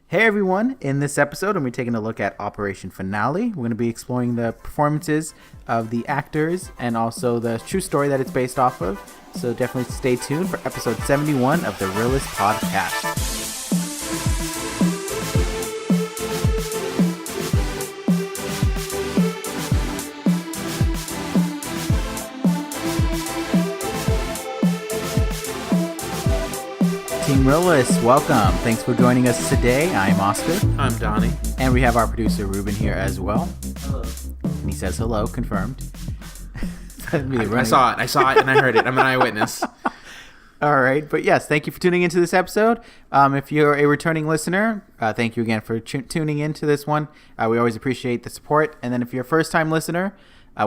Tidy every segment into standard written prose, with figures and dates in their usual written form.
Hey everyone, in this episode, I'm going to be taking a look at Operation Finale. We're going to be exploring the performances of the actors and also the true story that it's based off of. So definitely stay tuned for episode 71 of the Reel-ists podcast. Team Reel-ists, welcome. Thanks for joining us today. I'm Oscar. I'm Donnie. And we have our producer Ruben here as well. Hello. And he says hello, confirmed. I saw it, and I heard it. I'm an eyewitness. All right, but yes, thank you for tuning into this episode. If you're a returning listener, thank you again for tuning into this one. We always appreciate the support. And then if you're a first-time listener,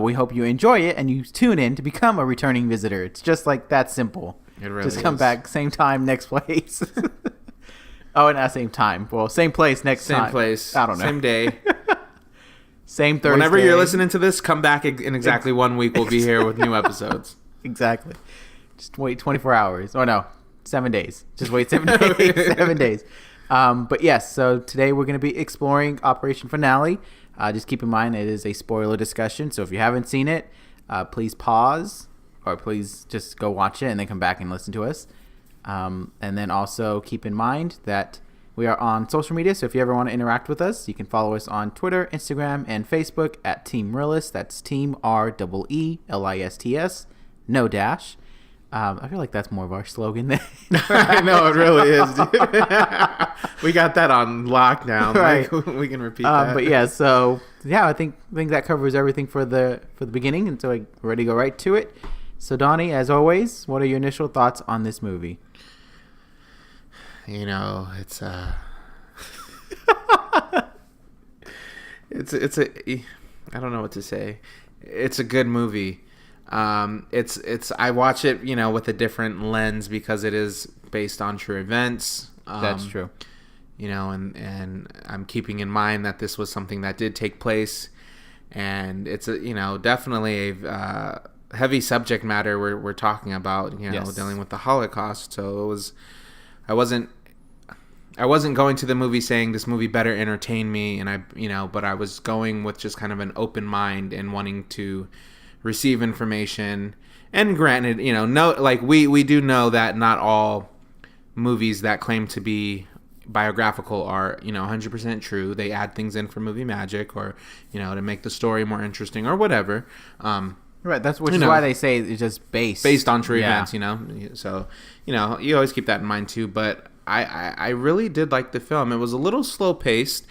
we hope you enjoy it and you tune in to become a returning visitor. It's just like that simple. It really Just come is. back, same time, next place. Oh, not same time. Well, same place, next time. Same place. I don't know. Same day. Same Thursday. Whenever you're listening to this, come back in exactly 1 week. We'll be here with new episodes. Exactly. Just wait 24 hours. Oh, no. 7 days. Just wait 7 days. 7 days. But yes, so today we're going to be exploring Operation Finale. Just keep in mind it is a spoiler discussion. So if you haven't seen it, please pause or please just go watch it and then come back and listen to us. And then also keep in mind that we are on social media. So if you ever want to interact with us, you can follow us on Twitter, Instagram, and Facebook at Team Reel-ists. That's Team REELists. No dash. I feel like that's more of our slogan than I know, it really is, dude. We got that on lockdown. Right. Like, we can repeat that. But yeah, so yeah, I think that covers everything for the beginning, and so we're ready to go right to it. So Donnie, as always, what are your initial thoughts on this movie? You know, it's I don't know what to say. It's a good movie. I watch it, with a different lens because it is based on true events. That's true. And I'm keeping in mind that this was something that did take place, and it's definitely a heavy subject matter we're talking about, Yes. dealing with the Holocaust. So I wasn't going to the movie saying this movie better entertain me, and but I was going with just kind of an open mind and wanting to receive information. And granted, we do know that not all movies that claim to be biographical are 100% true. They add things in for movie magic, or to make the story more interesting or whatever. Right, which is why they say it's just based on true events. So you always keep that in mind too. But I really did like the film. It was a little slow paced,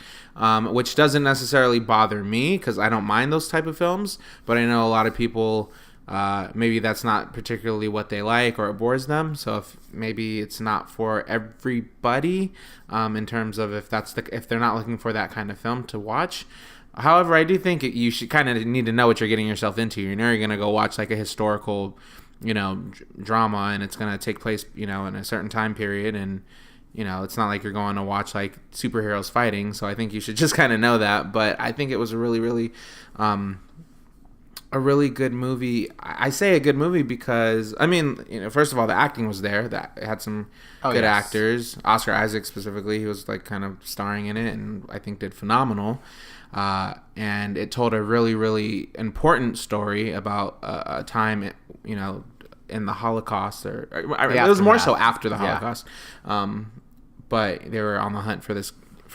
which doesn't necessarily bother me because I don't mind those type of films. But I know a lot of people, maybe that's not particularly what they like or it bores them. So if maybe it's not for everybody, in terms of if they're not looking for that kind of film to watch. However, I do think you should kind of need to know what you're getting yourself into. You're going to go watch like a historical, drama, and it's going to take place, in a certain time period, and it's not like you're going to watch like superheroes fighting. So I think you should just kind of know that. But I think it was a really, really, a really good movie. I say a good movie because first of all, the acting was there. That it had some good actors. Oscar Isaac specifically, he was like kind of starring in it, and I think did phenomenal. And it told a really, really important story about a time, in the Holocaust, or it was more so after the Holocaust. But they were on the hunt for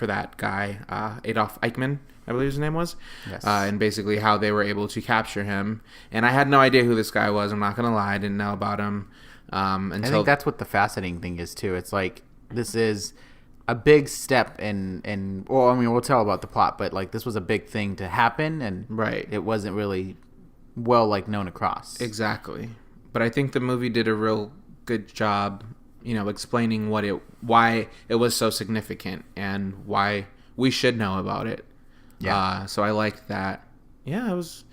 that guy, Adolf Eichmann, I believe his name was. Yes. And basically how they were able to capture him. And I had no idea who this guy was. I'm not going to lie. I didn't know about him. Until I think that's what the fascinating thing is too. It's like this is a big step in we'll tell about the plot, but like this was a big thing to happen, and right. It wasn't really well known across. Exactly. But I think the movie did a real good job, explaining why it was so significant and why we should know about it. Yeah. So I liked that. Yeah, it was.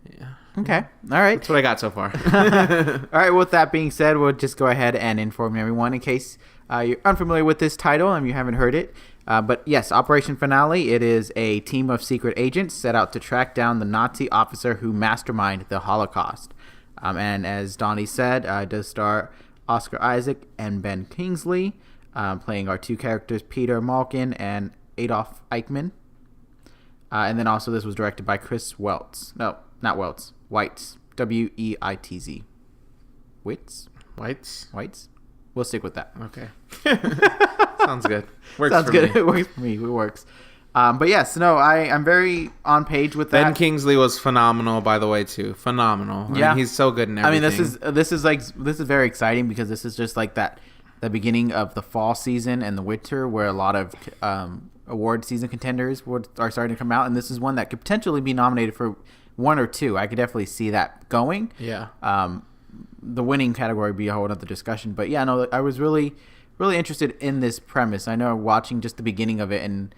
Yeah. Okay. All right. That's what I got so far. All right. With that being said, we'll just go ahead and inform everyone in case you're unfamiliar with this title and you haven't heard it. But yes, Operation Finale, it is a team of secret agents set out to track down the Nazi officer who masterminded the Holocaust. And as Donnie said, it does star Oscar Isaac and Ben Kingsley. playing our two characters, Peter Malkin and Adolf Eichmann. And then also this was directed by Chris Weltz. No, not Weltz. Weitz. Weitz. Witz? Whites. We'll stick with that. Okay. Sounds good. Sounds good. It works for me. It works. But yes, no, I'm very on page with that. Ben Kingsley was phenomenal, by the way, too. Phenomenal. Yeah, I mean, he's so good in everything. I mean, this is very exciting because this is just like the beginning of the fall season and the winter, where a lot of award season contenders are starting to come out, and this is one that could potentially be nominated for one or two. I could definitely see that going. Yeah. The winning category would be a whole other discussion, but yeah, no, I was really, really interested in this premise. I know watching just the beginning of it, and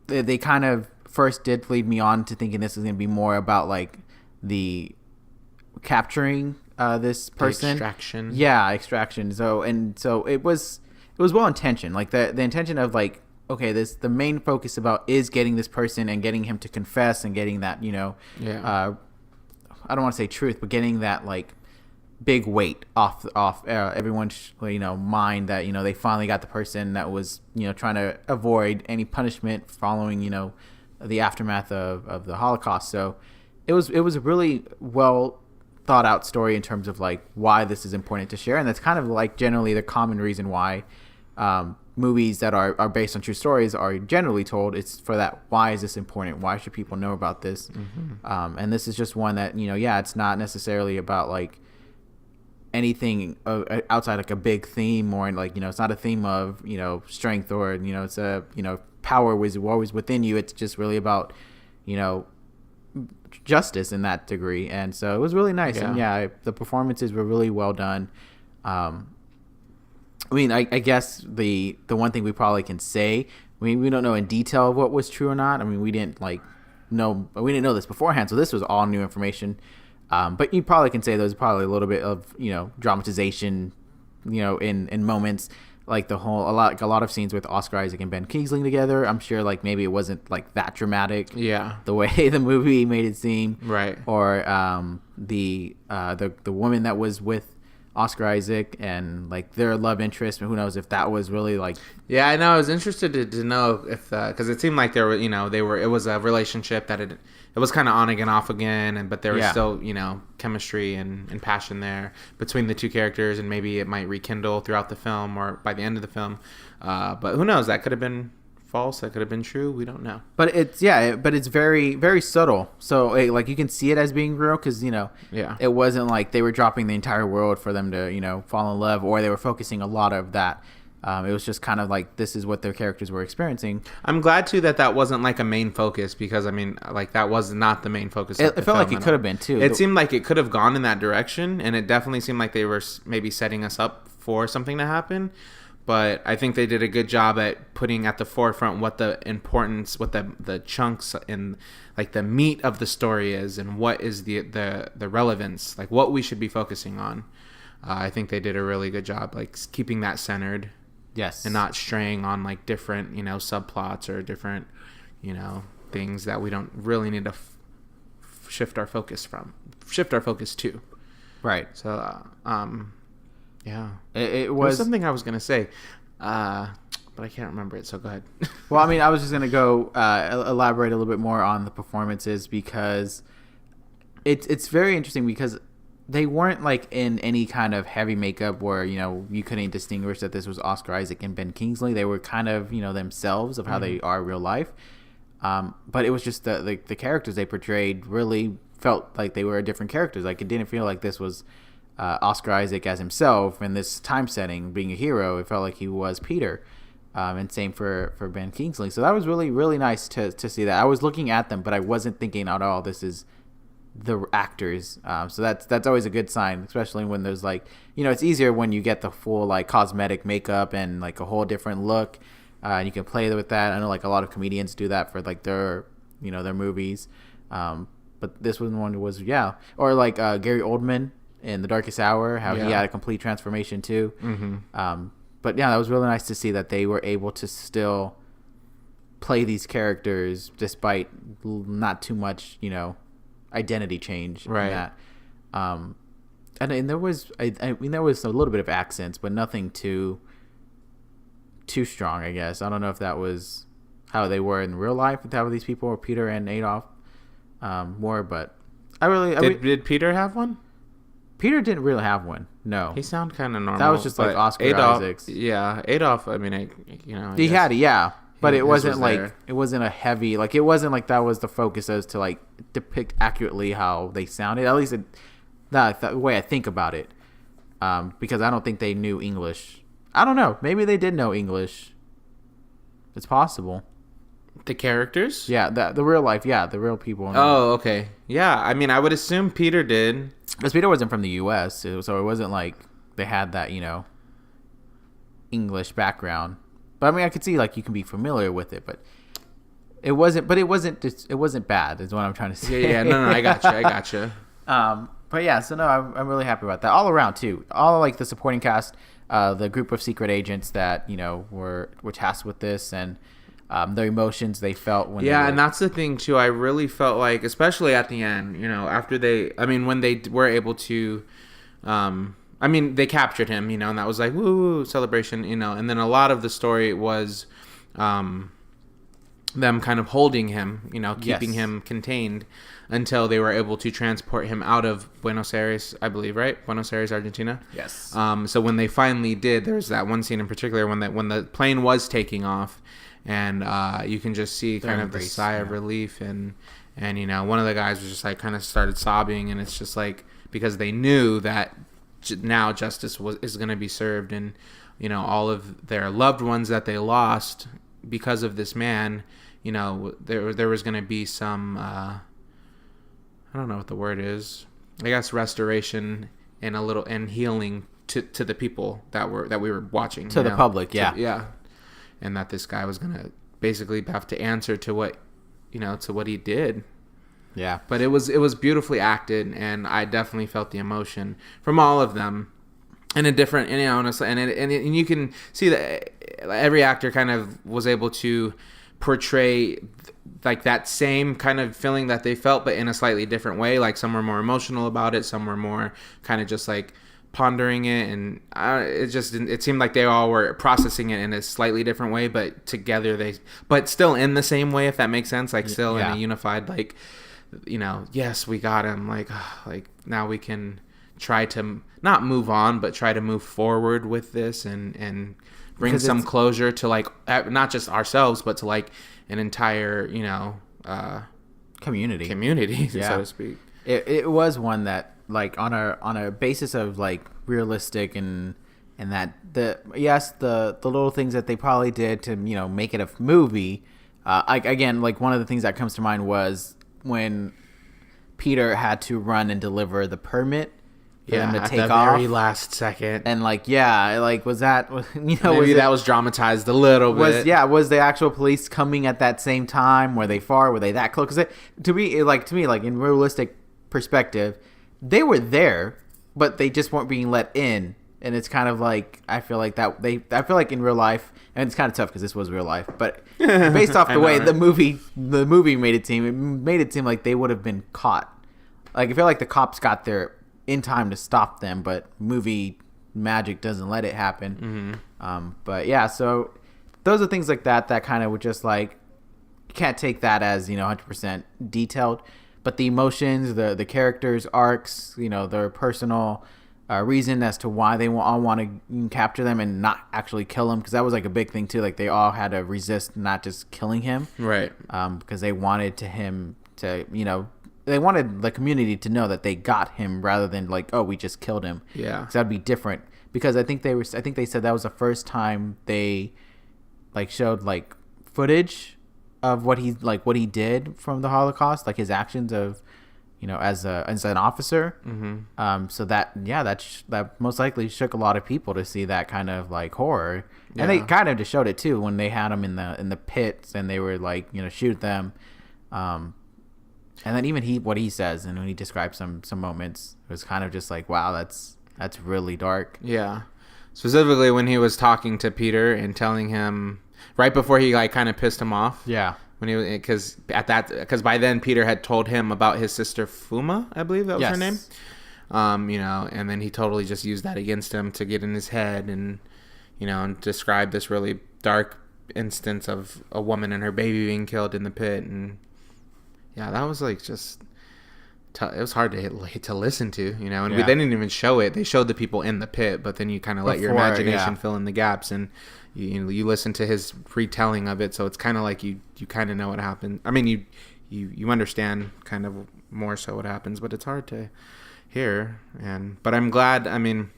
they kind of first did lead me on to thinking this is going to be more about like the capturing this person. Extraction. Yeah, extraction. So it was well intentioned. Like the intention of like, okay, the main focus about is getting this person and getting him to confess and getting that, I don't want to say truth, but getting that like big weight off everyone's mind that they finally got the person that was trying to avoid any punishment following the aftermath of the Holocaust. So it was a really well thought out story in terms of like why this is important to share, and that's kind of like generally the common reason why movies that are based on true stories are generally told. It's for that, why is this important, why should people know about this? And this is just one that it's not necessarily about like anything outside like a big theme, or like it's not a theme of strength, or it's a power was always within you. It's just really about justice in that degree. And so it was really nice. And the performances were really well done. I mean, I guess the one thing we probably can say, I mean, we don't know in detail what was true or not. I mean, we didn't know this beforehand, so this was all new information. But you probably can say there's probably a little bit of dramatization, in moments, like a lot of scenes with Oscar Isaac and Ben Kingsley together. I'm sure like maybe it wasn't like that dramatic. Yeah. The way the movie made it seem. Right. Or the woman that was with Oscar Isaac and like their love interest, and who knows if that was really like. Yeah, I know. I was interested to know if because it seemed like there were it was a relationship that it was kind of on again, off again, but there was still chemistry and passion there between the two characters, and maybe it might rekindle throughout the film or by the end of the film. But who knows? That could have been false. That could have been true. We don't know. But it's very, very subtle. So like you can see it as being real because it wasn't like they were dropping the entire world for them to fall in love, or they were focusing a lot of that. It was just kind of like this is what their characters were experiencing. I'm glad too that wasn't like a main focus, because I mean like that was not the main focus. It felt like it could have been too. It seemed like it could have gone in that direction, and it definitely seemed like they were maybe setting us up for something to happen. But I think they did a good job at putting at the forefront what the importance, what the chunks and like the meat of the story is, and what is the relevance, like what we should be focusing on. I think they did a really good job, like keeping that centered. Yes. And not straying on like different, subplots or different, things that we don't really need to shift our focus to. Right. So, yeah. It was something I was going to say, but I can't remember it, so go ahead. Well, I mean, I was just going to go elaborate a little bit more on the performances, because it's very interesting, because they weren't like in any kind of heavy makeup where you couldn't distinguish that this was Oscar Isaac and Ben Kingsley. They were kind of themselves of how they are in real life, but it was just the characters they portrayed really felt like they were different characters. Like it didn't feel like this was Oscar Isaac as himself in this time setting being a hero. It felt like he was Peter, and same for Ben Kingsley. So that was really, really nice to see that. I was looking at them, but I wasn't thinking at all this is the actors. So that's always a good sign, especially when there's like it's easier when you get the full like cosmetic makeup and like a whole different look, and you can play with that. I know like a lot of comedians do that for like their their movies, but this one was or like Gary Oldman in The Darkest Hour, how he had a complete transformation too. But that was really nice to see that they were able to still play these characters despite not too much identity change in that. And there was I mean there was a little bit of accents, but nothing too too strong, I guess. I don't know if that was how they were in real life, if how these people were, Peter and Adolf, were, but did Peter have one? Peter didn't really have one. No, he sounded kind of normal. That was just like Oscar Adolf, Isaacs. Yeah, Adolf. I mean, he had it, yeah, but it wasn't like there. it wasn't a heavy, like it wasn't like that was the focus as to like depict accurately how they sounded. At least the way I think about it, because I don't think they knew English. I don't know. Maybe they did know English. It's possible. The characters? Yeah, the real life. Yeah, the real people. Oh, okay. Yeah, I mean, I would assume Peter did. Because Peter wasn't from the U.S., so it wasn't like they had that, English background. But I mean, I could see like you can be familiar with it, but it wasn't. But it wasn't. It wasn't bad. Is what I'm trying to say. Yeah. No, I gotcha. But yeah, so no, I'm really happy about that. All around too. All like the supporting cast, the group of secret agents that were tasked with this, and their emotions they felt when. Yeah, and that's the thing too. I really felt like, especially at the end, after when they were able to, they captured him, and that was like woo celebration, and then a lot of the story was, them kind of holding him, keeping him contained until they were able to transport him out of Buenos Aires, I believe, right? Buenos Aires, Argentina. Yes. So when they finally did, there was that one scene in particular when the plane was taking off. And you can just see kind of the sigh of relief, and one of the guys was just like kind of started sobbing, and it's just like because they knew that now justice is going to be served, and all of their loved ones that they lost because of this man, there was going to be some I don't know what the word is, I guess restoration and healing to the people that we were watching, to the public, yeah. And that this guy was gonna basically have to answer to what he did. Yeah. But it was beautifully acted, and I definitely felt the emotion from all of them, in a different, honestly, and you can see that every actor kind of was able to portray like that same kind of feeling that they felt, but in a slightly different way. Like some were more emotional about it, some were more kind of just like pondering it, and it seemed like they all were processing it in a slightly different way, but together but still in the same way, if that makes sense, like still in a unified, like yes, we got him, like now we can try to not move on, but try to move forward with this and bring some closure to like not just ourselves, but to like an entire community, so to speak. It was one that, like, on a basis of like realistic and that the little things that they probably did to make it a movie. Again, like one of the things that comes to mind was when Peter had to run and deliver the permit for them to take at the off. very last second. And was that maybe that was dramatized a little bit. Was the actual police coming at that same time? Were they far? Were they that close? Because to me, in realistic perspective, they were there, but they just weren't being let in. And it's kind of like, I feel like in real life, and it's kind of tough because this was real life, but based off the way the movie made it seem like they would have been caught. Like, I feel like the cops got there in time to stop them, but movie magic doesn't let it happen. Mm-hmm. But yeah, so those are things like that kind of would just like, you can't take that as 100% detailed. But the emotions, the characters' arcs, their personal reason as to why they all want to capture them and not actually kill him, because that was like a big thing too. Like they all had to resist not just killing him, right? Because they wanted him to, they wanted the community to know that they got him rather than like, oh, we just killed him. Yeah, because that'd be different. Because I think they said that was the first time they like showed like footage of what he did from the Holocaust, like his actions of, as an officer. Mm-hmm. So that most likely shook a lot of people to see that kind of like horror, and they kind of just showed it too when they had him in the pits and they were like shoot them, and then even what he says, and when he describes some moments, it was kind of just like, wow, that's really dark. Yeah, specifically when he was talking to Peter and telling him. Right before he like kind of pissed him off. Yeah. When he was, because by then Peter had told him about his sister Fuma, I believe that was her name. And then he totally just used that against him to get in his head and and describe this really dark instance of a woman and her baby being killed in the pit, and yeah, that was like just it was hard to listen to, you know. And they didn't even show it. They showed the people in the pit, but then you kind of let your imagination fill in the gaps, and you listen to his retelling of it, so it's kind of like you kind of know what happened. I mean, you understand kind of more so what happens, but it's hard to hear. But I'm glad. I mean,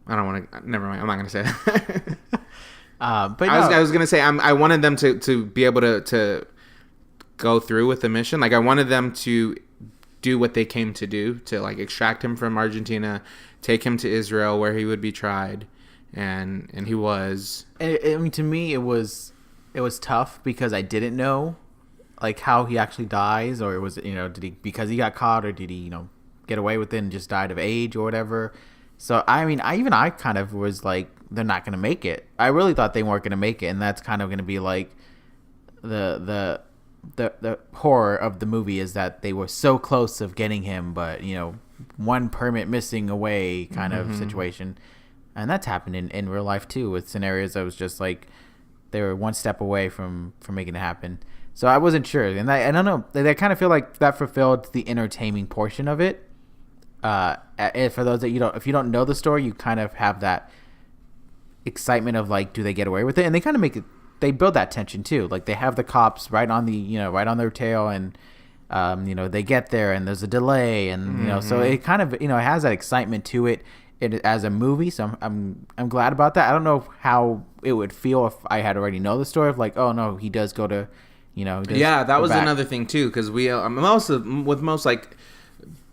I don't want to. Never mind. I'm not going to say that. But I was going to say I wanted them to be able to go through with the mission. Like I wanted them to do what they came to do, to like extract him from Argentina, take him to Israel where he would be tried, and he was. I mean, to me, it was tough because I didn't know like how he actually dies, or was it, did he, because he got caught, or did he get away with it and just died of age or whatever. So I mean, I kind of was like, they're not going to make it. I really thought they weren't going to make it, and that's kind of going to be like the horror of the movie, is that they were so close of getting him, but one permit missing away kind of situation. And that's happened in real life too, with scenarios that was just like they were one step away from making it happen. So I wasn't sure, and I don't know, I kind of feel like that fulfilled the entertaining portion of it. For those that if you don't know the story, you kind of have that excitement of like, do they get away with it? And they kind of make it. They build that tension too. Like they have the cops right on right on their tail, and they get there and there's a delay, and so it kind of it has that excitement to it as a movie. So I'm glad about that. I don't know how it would feel if I had already know the story of like, oh no, he does go to that was another thing too, because we most like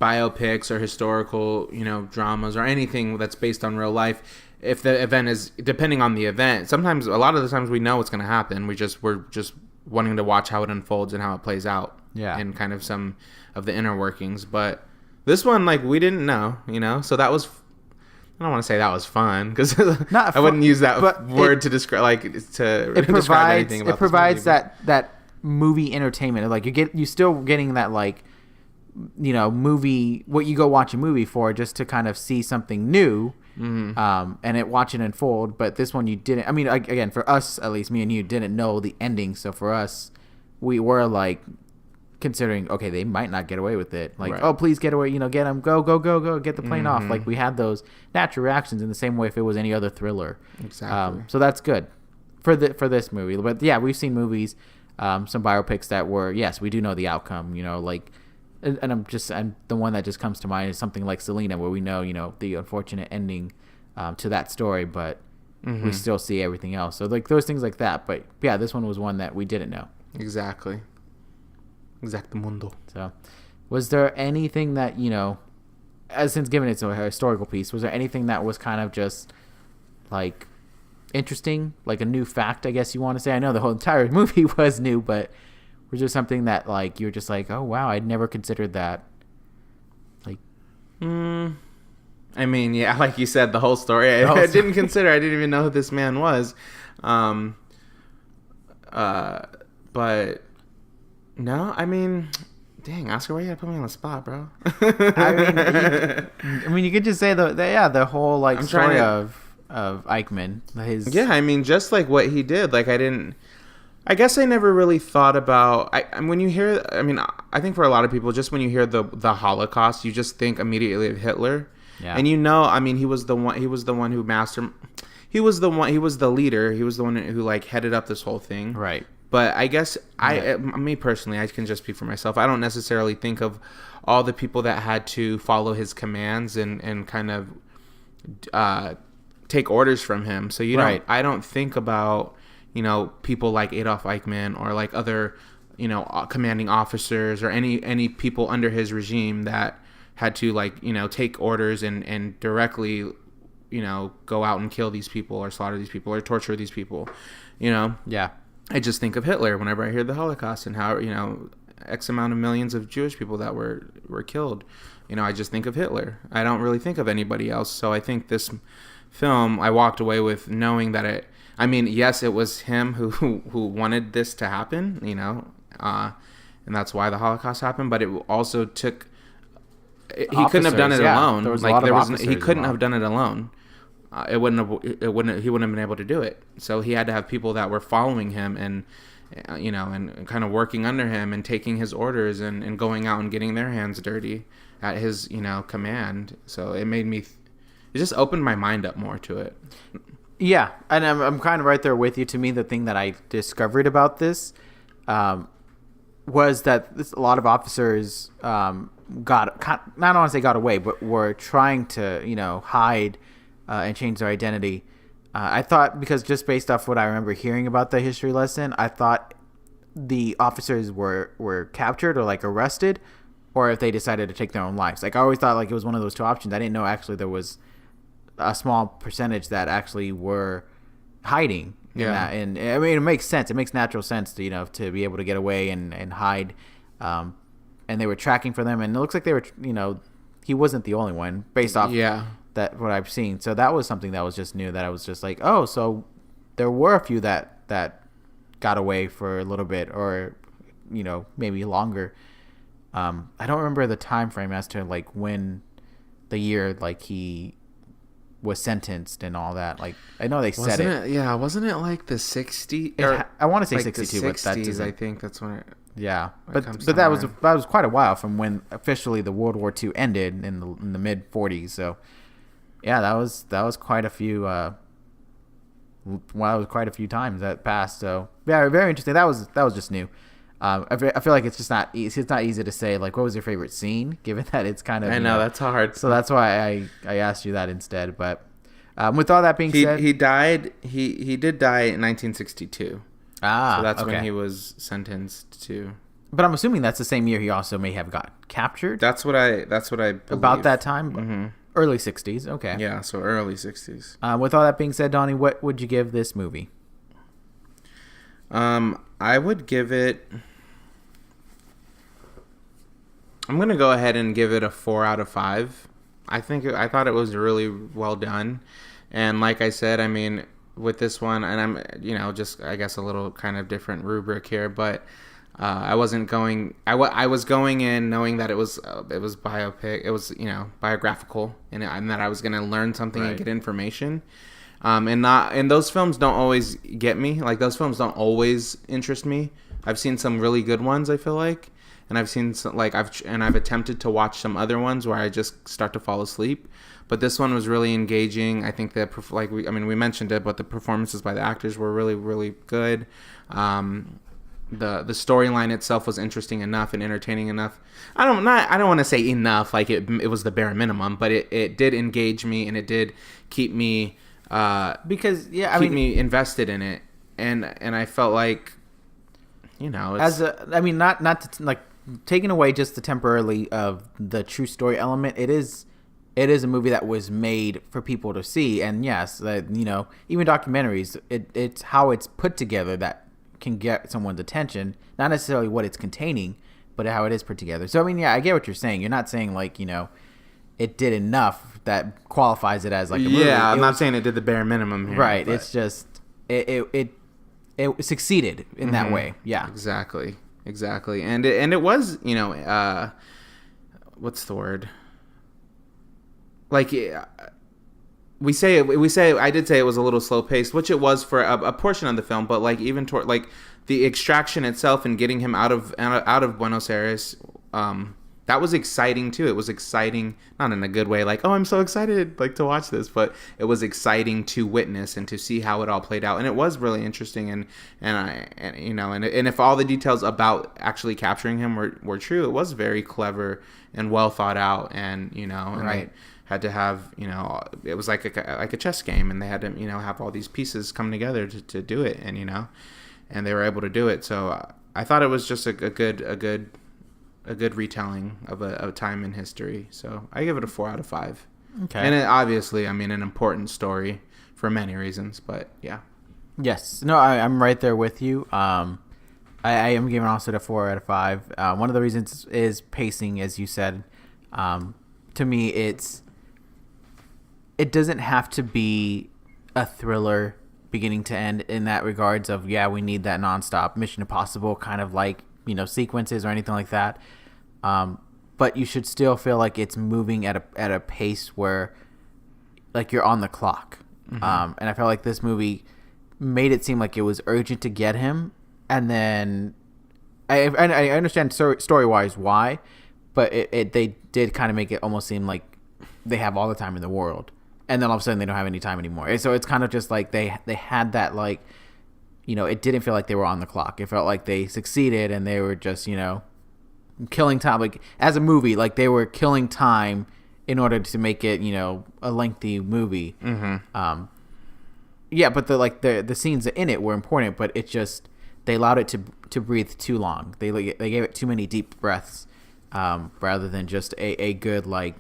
biopics or historical dramas or anything that's based on real life, if the event is, depending on the event, sometimes, a lot of the times we know what's going to happen. We're just wanting to watch how it unfolds and how it plays out. Yeah. And kind of some of the inner workings. But this one, like, we didn't know, so that was, I don't want to say that was fun, because I wouldn't use that word to describe, describe anything about it. Provides that movie entertainment. Like you're still getting that, like, movie, what you go watch a movie for, just to kind of see something new. And watch it unfold. But this one you didn't. I mean, again, for us, at least me and you didn't know the ending, so for us, we were like considering, okay, they might not get away with it, like, right. Oh, please get away, get them, go, get the plane off. Like, we had those natural reactions in the same way if it was any other thriller. Exactly. So that's good for this movie. But yeah, we've seen movies, some biopics that were, yes, we do know the outcome, like. And the one that just comes to mind is something like Selena, where we know, the unfortunate ending to that story, but we still see everything else. So like those things like that. But yeah, this one was one that we didn't know. Exactly. Exactamundo. So, was there anything that since given it's a historical piece, was there anything that was kind of just like interesting, like a new fact, I guess you want to say? I know the whole entire movie was new, but. Was there something that like you were just like, oh wow, I'd never considered that? Like, I mean, yeah, like you said, the whole story. I didn't consider. I didn't even know who this man was. But no, I mean, dang, Oscar, why you gotta put me on the spot, bro? I mean, you could just say the whole like story of Eichmann. Yeah, I mean, just like what he did. Like I guess I never really thought about. When you hear, I think for a lot of people, just when you hear the Holocaust, you just think immediately of Hitler. Yeah. And he was the one. He was the one who He was the leader. He was the one who like headed up this whole thing. Right. But I guess me personally, I can just speak for myself. I don't necessarily think of all the people that had to follow his commands and kind of take orders from him. So I don't think about. People like Adolf Eichmann or like other, commanding officers or any people under his regime that had to like, take orders and directly, go out and kill these people or slaughter these people or torture these people, Yeah. I just think of Hitler whenever I hear the Holocaust and how, X amount of millions of Jewish people that were killed. I just think of Hitler. I don't really think of anybody else. So I think this film, I walked away with knowing that yes, it was him who wanted this to happen, and that's why the Holocaust happened. But it also took. He couldn't have done it alone. He couldn't have done it alone. he wouldn't have been able to do it. So he had to have people that were following him and and kind of working under him and taking his orders and going out and getting their hands dirty at his command. So it just opened my mind up more to it. Yeah, and I'm kind of right there with you. To me, the thing that I discovered about this was that a lot of officers not want to say got away, but were trying to hide and change their identity. I thought, because just based off what I remember hearing about the history lesson, I thought the officers were captured or like arrested, or if they decided to take their own lives. Like, I always thought like it was one of those two options. I didn't know actually there was a small percentage that actually were hiding in that. And I mean, it makes sense. It makes natural sense to to be able to get away and hide. And they were tracking for them, and it looks like they were he wasn't the only one based off that what I've seen. So that was something that was just new, that I was just like, oh, so there were a few that got away for a little bit, or maybe longer. I don't remember the time frame as to like when the year like he was sentenced and all that. Like, I know they said it. Yeah, wasn't it like the 60s? I want to say like 62, the 60s, but that doesn't. I think that's when it. Yeah, but that was quite a while from when officially the World War II ended in the mid 40s. So yeah, that was quite a few. That was quite a few times that passed. So yeah, very interesting. That was just new. I feel like it's just not easy. It's not easy to say like what was your favorite scene, given that it's kind of. I know that's hard. So that's why I asked you that instead. But with all that being said, he died. He did die in 1962. So that's okay. when he was sentenced to. But I'm assuming that's the same year he also may have got captured. That's what I believe. About that time. Mm-hmm. Early 60s. Okay. Yeah, so early 60s. With all that being said, Donnie, what would you give this movie? I would give it. I'm gonna go ahead and give it a 4 out of 5. I thought it was really well done, and like I said, I mean, with this one, and I'm just I guess a little kind of different rubric here, but I wasn't going. I was going in knowing that it was biopic. It was biographical, and that I was gonna learn something and get information. And those films don't always get me. Like, those films don't always interest me. I've seen some really good ones, I feel like, and I've seen some, I've attempted to watch some other ones where I just start to fall asleep. But this one was really engaging. I think that we mentioned it, but the performances by the actors were really, really good. The storyline itself was interesting enough and entertaining enough. I don't want to say enough, like it was the bare minimum, but it did engage me, and it did keep me me invested in it, and I felt like not to, like, taking away just the temporarily of the true story element, it is a movie that was made for people to see. And yes, even documentaries, it's how it's put together that can get someone's attention, not necessarily what it's containing, but how it is put together. So I mean, yeah, I get what you're saying. You're not saying like it did enough that qualifies it as like a movie. Yeah, I'm not saying it did the bare minimum here, right? But it's just it succeeded in that way. Yeah, exactly, and it was what's the word? Like, we say I did say it was a little slow paced, which it was for a portion of the film, but like even toward like the extraction itself and getting him out of Buenos Aires, that was exciting too. It was exciting, not in a good way, like, oh, I'm so excited like to watch this, but it was exciting to witness and to see how it all played out, and it was really interesting. And if all the details about actually capturing him were true, it was very clever and well thought out, and right. Had to have, it was like a chess game, and they had to, have all these pieces come together to do it, and and they were able to do it. So I thought it was just a good retelling of a time in history. So I give it a 4 out of 5. Okay. And obviously, an important story for many reasons, but yeah. Yes. No, I'm right there with you. I am giving also a 4 out of 5. One of the reasons is pacing, as you said. To me, it doesn't have to be a thriller beginning to end in that regards of, we need that nonstop Mission Impossible kind of like, sequences or anything like that. But you should still feel like it's moving at a pace where like you're on the clock. And I felt like this movie made it seem like it was urgent to get him, and then I understand story wise why, but they did kind of make it almost seem like they have all the time in the world, and then all of a sudden they don't have any time anymore. And so it's kind of just like they had that, like, it didn't feel like they were on the clock. It felt like they succeeded and they were just killing time. Like, as a movie, like, they were killing time in order to make it a lengthy movie. Yeah, but the scenes in it were important, but it just, they allowed it to breathe too long. They gave it too many deep breaths, rather than just a good, I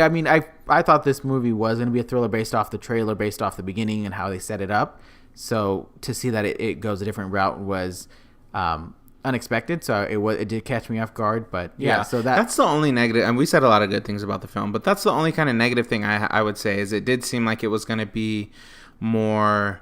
mean, I thought this movie was going to be a thriller based off the trailer, based off the beginning and how they set it up. So to see that it goes a different route was unexpected. So it did catch me off guard. But yeah, so that's the only negative. And we said a lot of good things about the film, but that's the only kind of negative thing I would say is it did seem like it was going to be more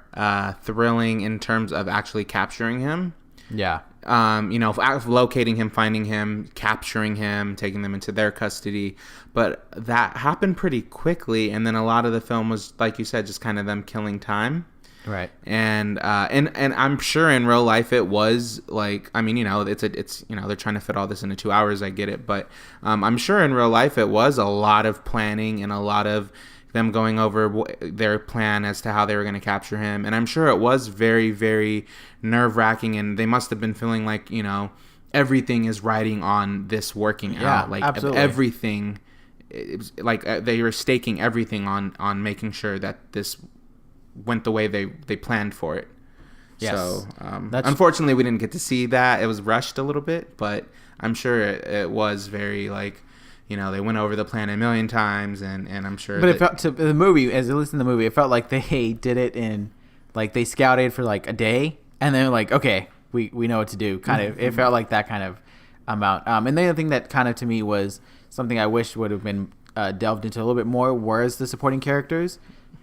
thrilling in terms of actually capturing him. Yeah. Locating him, finding him, capturing him, taking them into their custody. But that happened pretty quickly, and then a lot of the film was, like you said, just kind of them killing time. Right. And I'm sure in real life it was like, I mean, it's they're trying to fit all this into 2 hours. I get it, but I'm sure in real life it was a lot of planning and a lot of them going over their plan as to how they were going to capture him. And I'm sure it was very, very nerve-wracking, and they must have been feeling like, everything is riding on this working out. Like, absolutely. Everything, it was like they were staking everything on making sure that this went the way they planned for it. Yes. So, unfortunately, we didn't get to see that. It was rushed a little bit, but I'm sure it was very, like, they went over the plan a million times, and I'm sure. But it felt, to the movie, as I listened to the movie, it felt like they did it in, like, they scouted for like a day, and then like, okay, we know what to do. Kind of, it felt like that kind of amount. And the other thing that kind of to me was something I wish would have been delved into a little bit more was the supporting characters.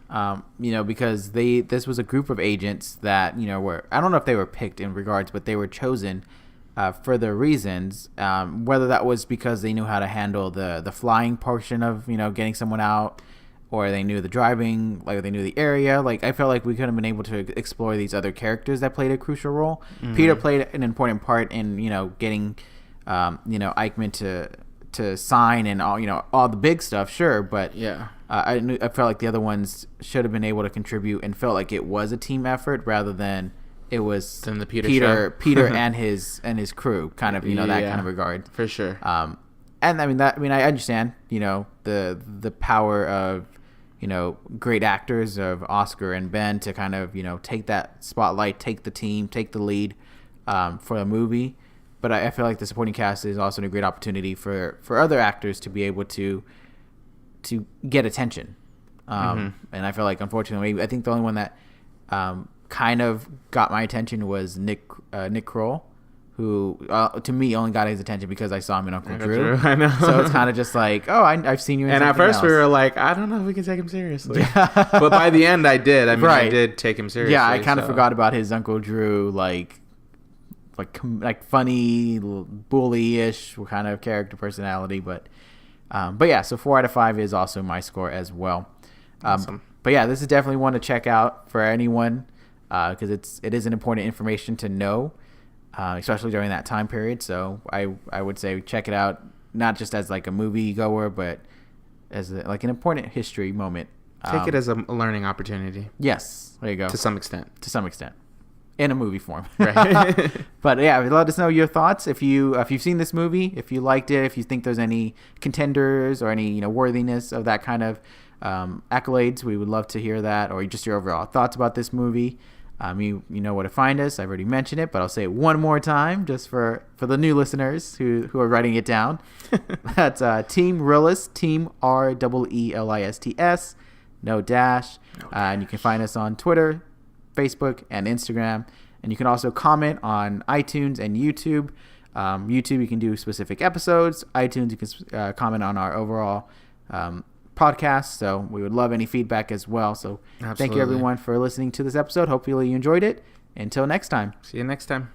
Because this was a group of agents that were, I don't know if they were picked in regards, but they were chosen for their reasons, whether that was because they knew how to handle the flying portion of getting someone out, or they knew the driving, like they knew the area. Like, I felt like we could have been able to explore these other characters that played a crucial role. Mm-hmm. Peter played an important part in getting Eichmann to sign and all the big stuff, sure, but yeah, I felt like the other ones should have been able to contribute and felt like it was a team effort rather than it was the Peter and his crew, kind of that kind of regard, for sure. And I understand the power of great actors of Oscar and Ben to kind of take that spotlight, take the team, take the lead for a movie. But I feel like the supporting cast is also a great opportunity for other actors to be able to get attention. And I feel like, unfortunately, I think the only one that kind of got my attention was Nick Kroll, who to me only got his attention because I saw him in Uncle Drew. I know. So it's kind of just like, oh, I've seen you in and something at first else. We were like, I don't know if we can take him seriously. But by the end I did. I did take him seriously. Yeah, I kind of forgot about his Uncle Drew, like funny, bully-ish kind of character personality. But yeah, so 4 out of 5 is also my score as well. Awesome. But yeah, this is definitely one to check out for anyone, because it is an important information to know, especially during that time period. So I would say check it out, not just as like a movie goer, but as like an important history moment. Take it as a learning opportunity. Yes, there you go. To some extent. In a movie form. Right. But yeah, let us know your thoughts if you've seen this movie, if you liked it, if you think there's any contenders or any worthiness of that kind of accolades. We would love to hear that, or just your overall thoughts about this movie. You know where to find us. I've already mentioned it, but I'll say it one more time just for the new listeners who are writing it down. That's Team Reel-ists, Team REELISTS, no dash. And you can find us on Twitter, Facebook, and Instagram. And you can also comment on iTunes and YouTube. YouTube, you can do specific episodes. iTunes, you can comment on our overall podcast. So we would love any feedback as well. So Absolutely. Thank you, everyone, for listening to this episode. Hopefully you enjoyed it. Until next time. See you next time.